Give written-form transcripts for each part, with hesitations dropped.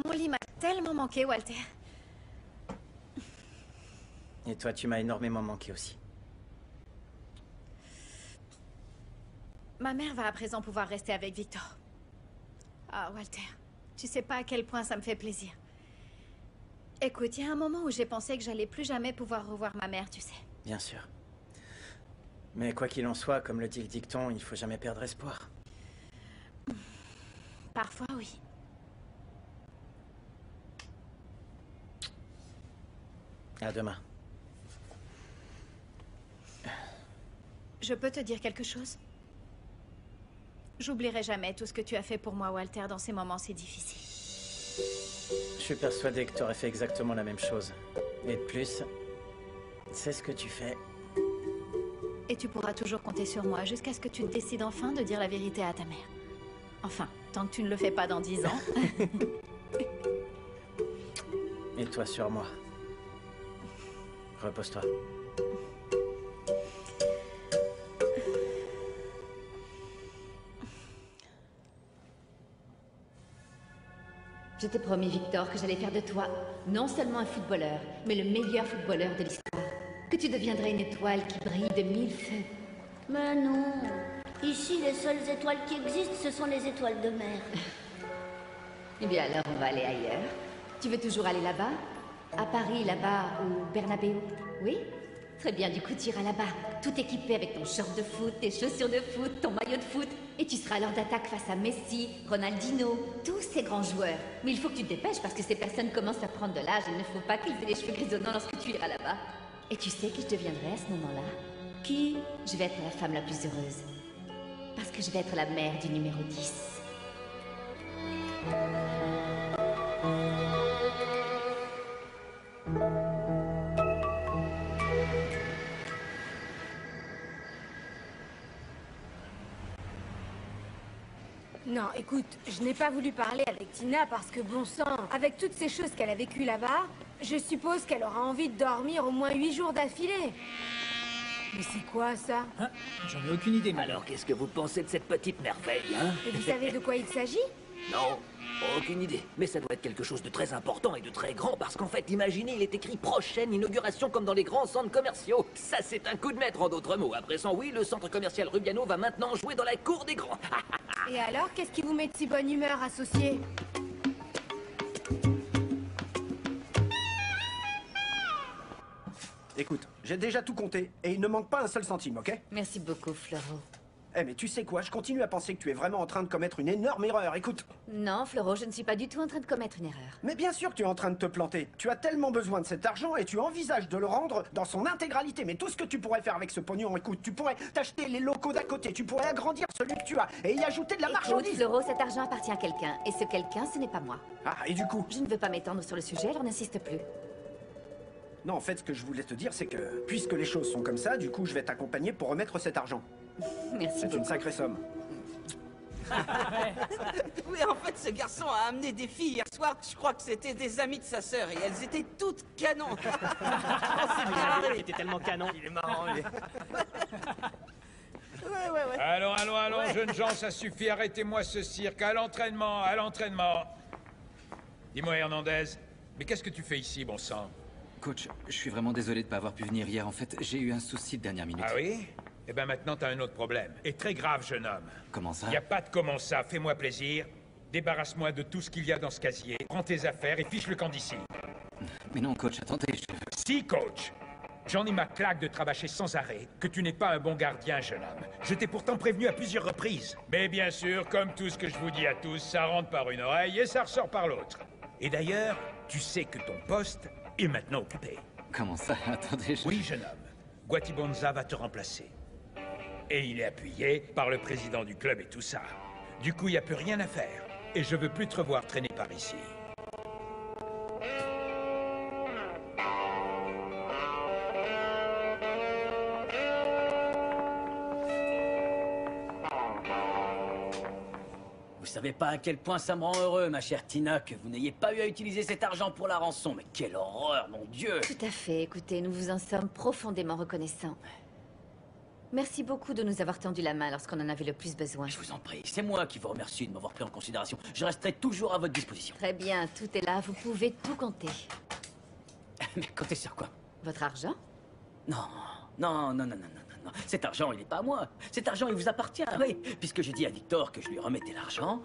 Mon lit m'a tellement manqué, Walter. Et toi, tu m'as énormément manqué aussi. Ma mère va à présent pouvoir rester avec Victor. Ah, Walter, tu sais pas à quel point ça me fait plaisir. Écoute, il y a un moment où j'ai pensé que j'allais plus jamais pouvoir revoir ma mère, tu sais. Bien sûr. Mais quoi qu'il en soit, comme le dit le dicton, il faut jamais perdre espoir. Parfois, oui. À demain. Je peux te dire quelque chose? J'oublierai jamais tout ce que tu as fait pour moi, Walter, dans ces moments si difficiles. Je suis persuadé que tu aurais fait exactement la même chose. Et de plus, c'est ce que tu fais. Et tu pourras toujours compter sur moi jusqu'à ce que tu décides enfin de dire la vérité à ta mère. Enfin, tant que tu ne le fais pas dans 10 ans. Et toi sur moi. Repose-toi. Je t'ai promis, Victor, que j'allais faire de toi non seulement un footballeur, mais le meilleur footballeur de l'histoire. Que tu deviendrais une étoile qui brille de 1000 feux. Mais non. Ici, les seules étoiles qui existent, ce sont les étoiles de mer. Eh bien alors, on va aller ailleurs. Tu veux toujours aller là-bas? À Paris, là-bas, au Bernabéu? Oui? Très bien, du coup, tu iras là-bas, tout équipé avec ton short de foot, tes chaussures de foot, ton maillot de foot. Et tu seras alors d'attaque face à Messi, Ronaldinho, tous ces grands joueurs. Mais il faut que tu te dépêches parce que ces personnes commencent à prendre de l'âge. Il ne faut pas qu'ils aient les cheveux grisonnants lorsque tu iras là-bas. Et tu sais qui je deviendrai à ce moment-là? Qui? Je vais être la femme la plus heureuse. Parce que je vais être la mère du numéro 10. Non, écoute, je n'ai pas voulu parler avec Tina parce que, bon sang, avec toutes ces choses qu'elle a vécues là-bas, je suppose qu'elle aura envie de dormir au moins 8 jours d'affilée. Mais c'est quoi, ça? Hein? J'en ai aucune idée, mais... Alors, qu'est-ce que vous pensez de cette petite merveille, hein? Et vous savez de quoi il s'agit? Non, aucune idée. Mais ça doit être quelque chose de très important et de très grand, parce qu'en fait, imaginez, il est écrit prochaine inauguration comme dans les grands centres commerciaux. Ça, c'est un coup de maître, en d'autres mots. À présent, oui, le centre commercial Rubiano va maintenant jouer dans la cour des grands. Et alors, qu'est-ce qui vous met de si bonne humeur, associé? Écoute, j'ai déjà tout compté, et il ne manque pas un seul centime, ok? Merci beaucoup, Floro. Eh mais tu sais quoi, je continue à penser que tu es vraiment en train de commettre une énorme erreur, écoute. Non, Floro, je ne suis pas du tout en train de commettre une erreur. Mais bien sûr que tu es en train de te planter. Tu as tellement besoin de cet argent et tu envisages de le rendre dans son intégralité. Mais tout ce que tu pourrais faire avec ce pognon, écoute, tu pourrais t'acheter les locaux d'à côté, tu pourrais agrandir celui que tu as et y ajouter de la Écoute, marchandise. Floro, cet argent appartient à quelqu'un, et ce quelqu'un, ce n'est pas moi. Ah, et du coup? Je ne veux pas m'étendre sur le sujet, alors n'insiste plus. Non, en fait, ce que je voulais te dire, c'est que, puisque les choses sont comme ça, du coup, je vais t'accompagner pour remettre cet argent. Merci C'est beaucoup. une sacrée somme. Oui, en fait, ce garçon a amené des filles hier soir. Je crois que c'était des amies de sa sœur et elles étaient toutes canons. On s'est bien marré. Il était tellement canon. Il est marrant, lui. Ouais. Allons, jeunes gens, ça suffit, arrêtez-moi ce cirque. À l'entraînement. Dis-moi, Hernandez, mais qu'est-ce que tu fais ici, bon sang? Coach, je suis vraiment désolé de ne pas avoir pu venir hier. En fait, j'ai eu un souci de dernière minute. Ah oui? Eh ben maintenant, t'as un autre problème. Et très grave, jeune homme. Comment ça? Y a pas de comment ça, fais-moi plaisir. Débarrasse-moi de tout ce qu'il y a dans ce casier. Prends tes affaires et fiche le camp d'ici. Mais non, coach, attendez, Si, coach. J'en ai ma claque de travailler sans arrêt, que tu n'es pas un bon gardien, jeune homme. Je t'ai pourtant prévenu à plusieurs reprises. Mais bien sûr, comme tout ce que je vous dis à tous, ça rentre par une oreille et ça ressort par l'autre. Et d'ailleurs, tu sais que ton poste est maintenant occupé. Comment ça? Attendez, Oui, jeune homme. Guatibonza va te remplacer. Et il est appuyé par le président du club et tout ça. Du coup, il n'y a plus rien à faire. Et je veux plus te revoir traîner par ici. Vous savez pas à quel point ça me rend heureux, ma chère Tina, que vous n'ayez pas eu à utiliser cet argent pour la rançon. Mais quelle horreur, mon Dieu! Tout à fait, écoutez, nous vous en sommes profondément reconnaissants. Merci beaucoup de nous avoir tendu la main lorsqu'on en avait le plus besoin. Je vous en prie, c'est moi qui vous remercie de m'avoir pris en considération. Je resterai toujours à votre disposition. Très bien, tout est là, vous pouvez tout compter. Mais comptez sur quoi? Votre argent? Non, non, non, non, non, non, non. Cet argent, il n'est pas à moi. Cet argent, il vous appartient, oui. Puisque j'ai dit à Victor que je lui remettais l'argent,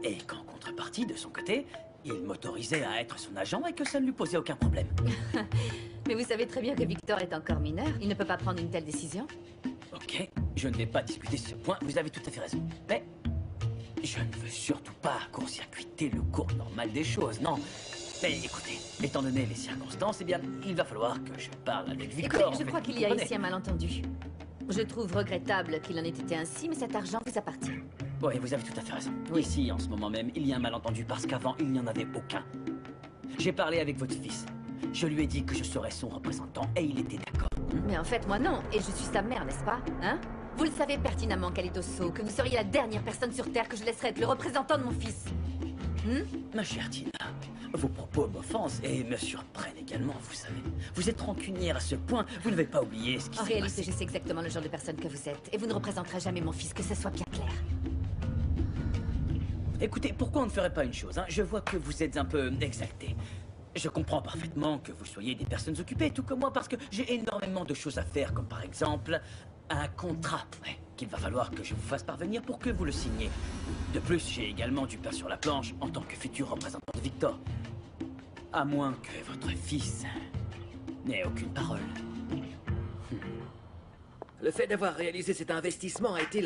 et qu'en contrepartie, de son côté, il m'autorisait à être son agent et que ça ne lui posait aucun problème. Mais vous savez très bien que Victor est encore mineur. Il ne peut pas prendre une telle décision. Ok, je ne vais pas discuter ce point, vous avez tout à fait raison. Mais je ne veux surtout pas court-circuiter le cours normal des choses, non. Mais écoutez, étant donné les circonstances, eh bien, il va falloir que je parle avec Victor. Écoutez, je crois qu'il y a ici un malentendu. Je trouve regrettable qu'il en ait été ainsi, mais cet argent vous appartient. Oui, vous avez tout à fait raison. Ici, en ce moment même, il y a un malentendu parce qu'avant, il n'y en avait aucun. J'ai parlé avec votre fils. Je lui ai dit que je serais son représentant et il était d'accord. Mais en fait, moi non, et je suis sa mère, n'est-ce pas? Hein? Vous le savez pertinemment, Kalidoso, que vous seriez la dernière personne sur Terre que je laisserais être le représentant de mon fils. Ma chère Tina, vos propos m'offensent et me surprennent également, vous savez. Vous êtes rancunière à ce point, vous n'avez pas oublié ce qui s'est passé. En réalité, je sais exactement le genre de personne que vous êtes, et vous ne représenterez jamais mon fils, que ce soit bien clair. Écoutez, pourquoi on ne ferait pas une chose, hein? Je vois que vous êtes un peu exalté. Je comprends parfaitement que vous soyez des personnes occupées, tout comme moi, parce que j'ai énormément de choses à faire, comme par exemple un contrat qu'il va falloir que je vous fasse parvenir pour que vous le signiez. De plus, j'ai également du pain sur la planche en tant que futur représentant de Victor. À moins que votre fils n'ait aucune parole. Le fait d'avoir réalisé cet investissement a été la